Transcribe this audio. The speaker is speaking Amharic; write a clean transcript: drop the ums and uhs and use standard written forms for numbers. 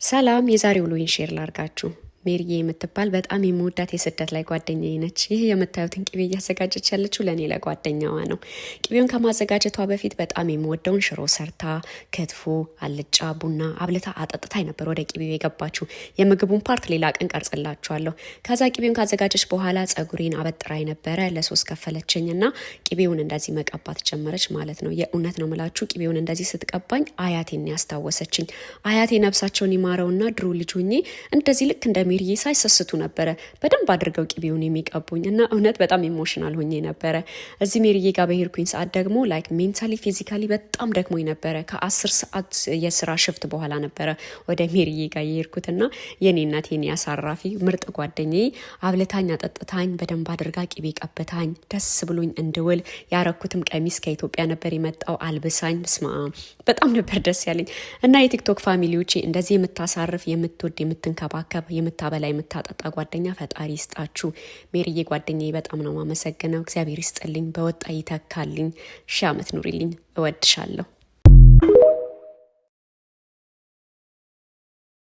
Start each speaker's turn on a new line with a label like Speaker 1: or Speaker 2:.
Speaker 1: ሰላም የዛሬው ውሎዬን ሼር ላርጋችሁ። ሜሪዬ የምትባል በጣም የምወዳት የስደት ላይ ጓደኛዬ ነች። ይህ የምታዩትን ቅቤ እያዘጋጀች ያለችው ለእኔ ለጓደኛዋ ነው። ቅቤውን ከማዘጋጀቷ በፊት በጣም የምወደውን ሽሮ ሰርታ ክትፎ፣ አልጫ፣ ቡና አብልታ አጠጥታኝ ነበር ወደ ቅቤው የገባችው። የምግቡን ፓርት ሌላ ቀን ቀርጽላችኋለሁ። ከዛ ቅቤውን ካዘጋጀች በኋላ ጸጉሬን አበጥራኝ ነበረ። ለሶስት ከፈለችኝና ቅቤውን እንደዚህ መቀባት ጀመረች ማለት ነው። የእውነት ነው ምላችሁ፣ ቅቤውን እንደዚህ ስትቀባኝ አያቴን ያስታወሰችኝ። አያቴ ነፍሳቸውን ይማረውና ድሮ ልጅ ሆኜ እንደዚህ ልክ እንደ ሜሪዬ ሳይሰስቱ ነበረ በደንብ አድርገው ቅቤውን የሚቀቡኝ እና እውነት በጣም ኢሞሽናል ሆኜ ነበረ። እዚህ ሜሪዬ ጋር በሄድኩኝ ሰዓት ደግሞ ላይክ ሜንታሊ ፊዚካሊ በጣም ደክሞኝ ነበረ። ከ10 ሰዓት የስራ ሽፍት በኋላ ነበረ ወደ ሜሪዬ ጋር የሄድኩትና የኔ እናት የኔ አሳራፊ ምርጥ ጓደኛዬ አብልታኝ አጠጥታኝ በደንብ አድርጋ ቅቤ ቀብታኝ ደስ ብሎኝ እንድውል ያረኩትም ቀሚስ ከኢትዮጵያ ነበር የመጣው አልብሳኝ። ስማ በጣም ነበር ደስ ያለኝ እና የቲክቶክ ፋሚሊዎቼ እንደዚህ የምታሳርፍ የምትወድ የምትንከባከብ የምታበላ የምታጠጣ ጓደኛ ፈጣሪ ይስጣችሁ። ሜሪዬ ጓደኛዬ በጣም ነው ማመሰግነው። እግዚአብሔር ይስጥልኝ፣ በወጣ ይተካልኝ። ሺህ ዓመት ኑሪልኝ። እወድሻለሁ።